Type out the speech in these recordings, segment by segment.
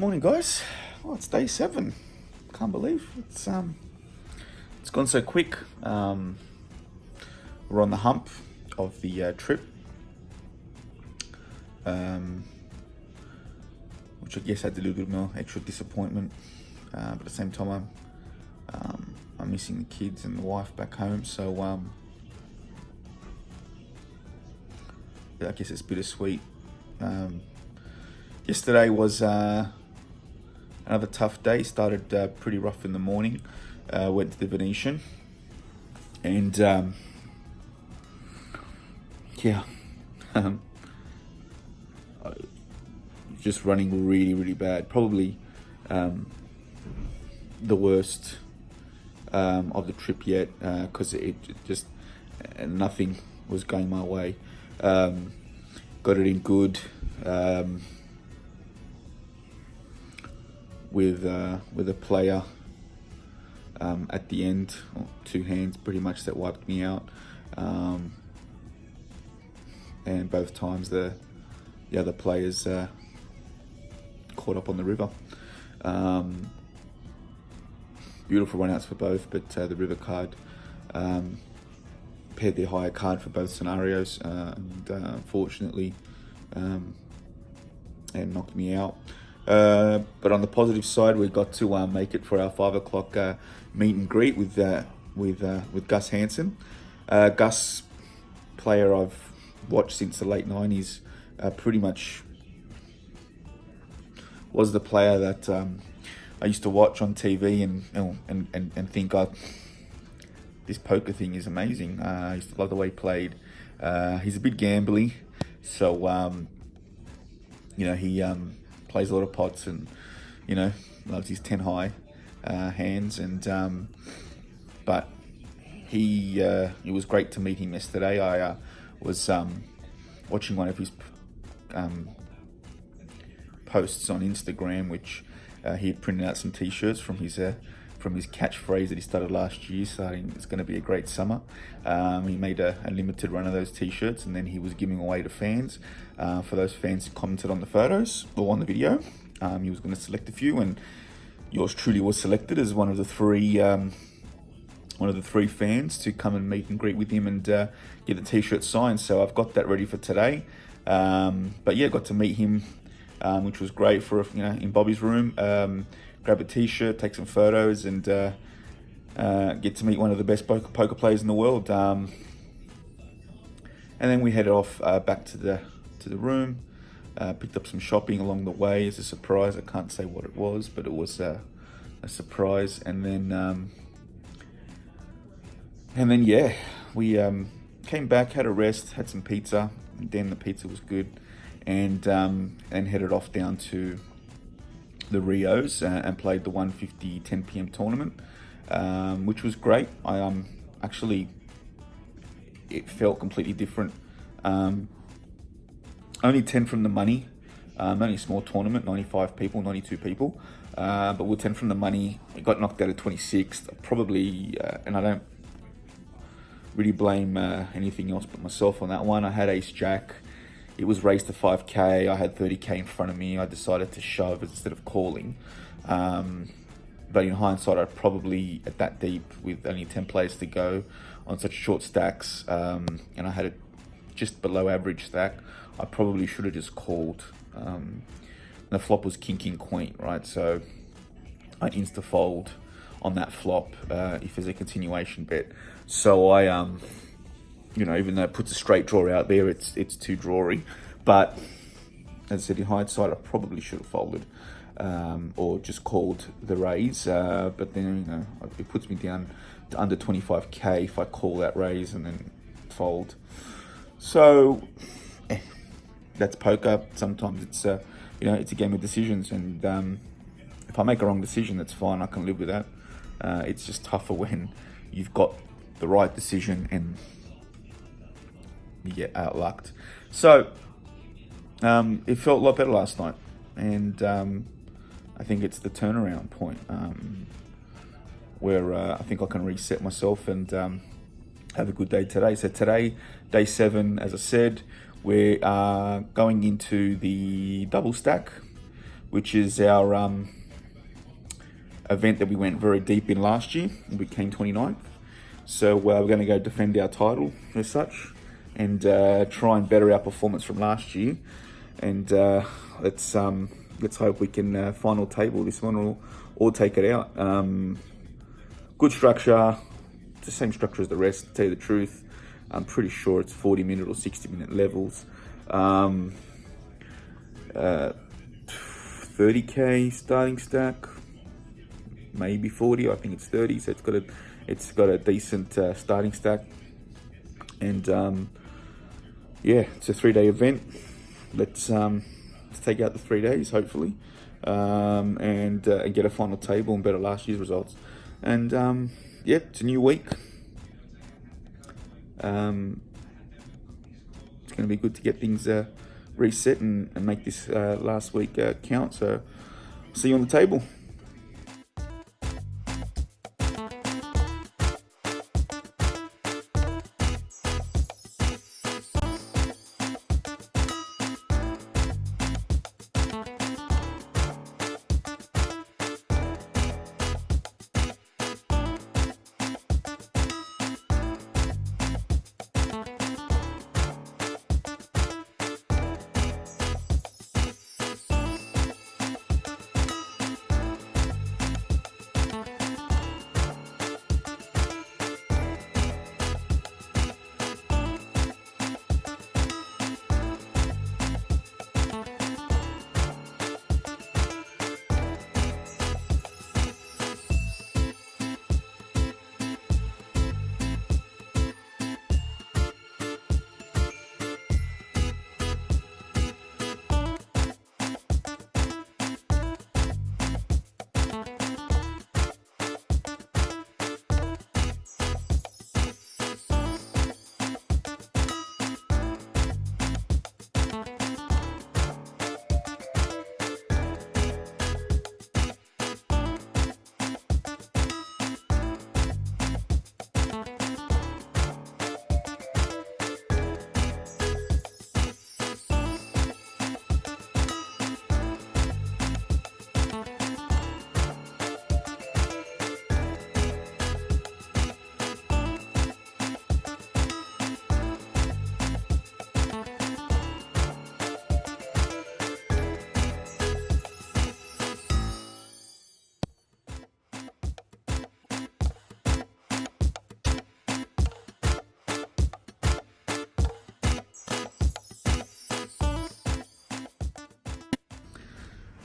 Morning, guys. Well, it's day 7. Can't believe it's gone so quick. We're on the hump of the trip, which I guess adds a little bit more extra disappointment. But at the same time, I'm missing the kids and the wife back home. So I guess it's bittersweet. Yesterday was another tough day. Started pretty rough in the morning. Went to the Venetian, and just running really bad. Probably the worst of the trip yet, because it just nothing was going my way. Got it in good. With a player at the end, two hands pretty much, that wiped me out, and both times the other players caught up on the river. Beautiful runouts for both, but the river card paired their higher card for both scenarios, and unfortunately and knocked me out. But on the positive side, we got to make it for our 5 o'clock meet and greet with Gus Hansen. Gus, player I've watched since the late 90s, pretty much was the player that I used to watch on TV and think, God, this poker thing is amazing. I used to love the way he played. He's a bit gambly, so he plays a lot of pots, and loves his 10 high hands, and but it was great to meet him yesterday. I was watching one of his posts on Instagram, which he had printed out some t-shirts from his catchphrase that he started last year, saying it's going to be a great summer. He made a limited run of those t-shirts, and then he was giving away to fans. For those fans who commented on the photos or on the video, he was going to select a few, and yours truly was selected as one of the three fans to come and meet and greet with him and get the t-shirt signed. So I've got that ready for today. But yeah, got to meet him, which was great for in Bobby's room. Grab a t-shirt, take some photos, and get to meet one of the best poker players in the world. And then we headed off back to the room. Picked up some shopping along the way as a surprise. I can't say what it was, but it was a surprise. And then we came back, had a rest, had some pizza. And then the pizza was good, and headed off down to the Rios and played the 150 10 p.m. tournament, which was great. Actually, it felt completely different. Only 10 from the money, only a small tournament, 95 people, 92 people, but with 10 from the money, it got knocked out at 26th, probably, and I don't really blame anything else but myself on that one. I had ace jack. It was raised to 5k. I had 30k in front of me. I decided to shove instead of calling. But in hindsight, I probably, at that deep, with only 10 players to go on such short stacks, and I had a just below average stack, I probably should have just called. The flop was king queen, right? So I insta fold on that flop if there's a continuation bet. So I even though it puts a straight draw out there, it's too drawy. But as I said, in hindsight, I probably should have folded or just called the raise. But then it puts me down to under 25k if I call that raise and then fold. So that's poker. Sometimes it's it's a game of decisions, and if I make a wrong decision, that's fine. I can live with that. It's just tougher when you've got the right decision and you get outlucked. So it felt a lot better last night, and I think it's the turnaround point where I think I can reset myself and have a good day today. So today, day 7, as I said, we're going into the double stack which is our event that we went very deep in last year. We came 29th. So we're going to go defend our title as such, and try and better our performance from last year. And let's hope we can final table this one or take it out. Good structure, it's the same structure as the rest, to tell you the truth. I'm pretty sure it's 40-minute or 60-minute levels. 30k starting stack, maybe 40. I think it's 30. So it's got a decent starting stack, and yeah, it's a 3-day event. Let's take out the 3 days, hopefully, and get a final table and better last year's results. And yeah, it's a new week. It's going to be good to get things reset and make this last week count. So see you on the table.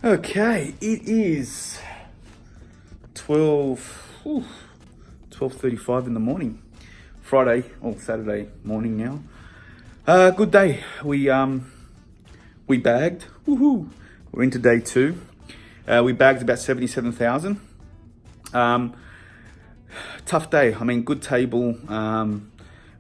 Okay, it is 12:35 in the morning, Friday or Saturday morning now. Good day. We bagged. Woohoo! We're into day 2. We bagged about 77,000. Tough day. I mean, good table.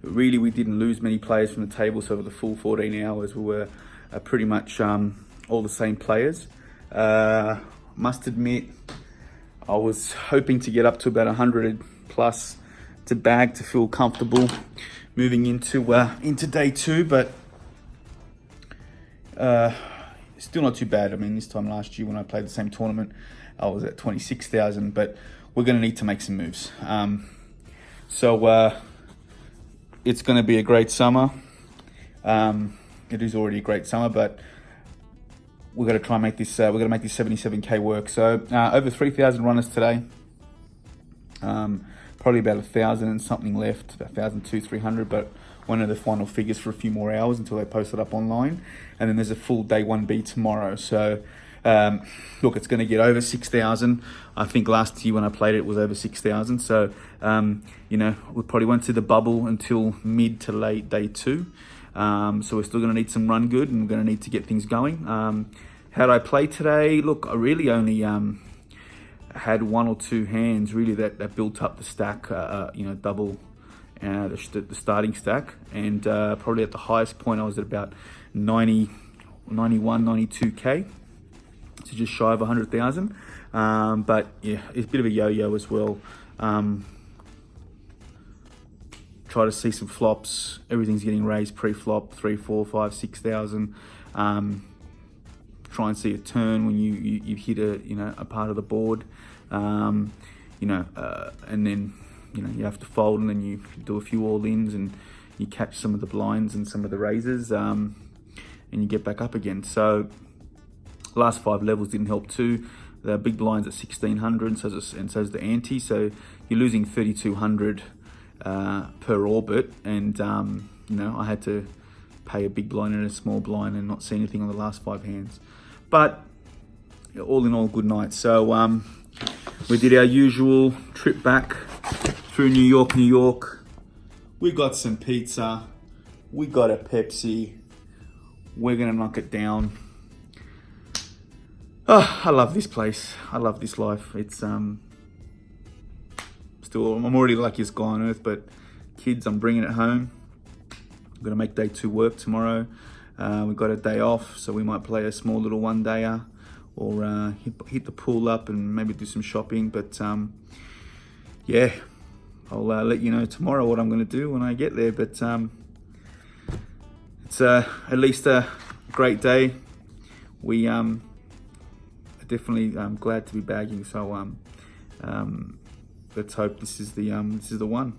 Really, we didn't lose many players from the table, so over the full 14 hours, we were pretty much all the same players. Must admit, I was hoping to get up to about 100 plus to bag to feel comfortable moving into day 2, but still not too bad. I mean, this time last year when I played the same tournament, I was at 26,000, but we're going to need to make some moves. So it's going to be a great summer. It is already a great summer, but we're going to try and make this. We're going to make this 77k work. So over 3,000 runners today. Probably about 1,000 and something left, about 1,200-300. But one of the final figures for a few more hours until they post it up online. And then there's a full day 1B tomorrow. So look, it's going to get over 6,000. I think last year when I played it was over 6,000. So you know, we probably went to the bubble until mid to late day 2. So we're still going to need some run good, and we're going to need to get things going. How did I play today? Look, I really only had 1 or 2 hands really that built up the stack, you know, double the starting stack. And probably at the highest point I was at about 91, 92k. So just shy of 100,000. But yeah, it's a bit of a yo-yo as well. Try to see some flops. Everything's getting raised pre-flop, 3, 4, 5, 6,000. try and see a turn when you hit a part of the board, and then you have to fold, and then you do a few all-ins, and you catch some of the blinds and some of the raises, and you get back up again. So last 5 levels didn't help too. The big blind's at 1600, and so's the ante. So you're losing 3200 per orbit, and I had to pay a big blind and a small blind and not see anything on the last 5 hands. But all in all, good night. So we did our usual trip back through New York. We got some pizza. We got a Pepsi. We're gonna knock it down. Oh, I love this place. I love this life. It's I'm already the luckiest guy on earth, but kids, I'm bringing it home. I'm gonna make day 2 work tomorrow. We've got a day off, so we might play a small little one-dayer, or hit the pool up and maybe do some shopping. But yeah, I'll let you know tomorrow what I'm gonna do when I get there. But it's at least a great day. We are definitely glad to be bagging. So let's hope this is the one.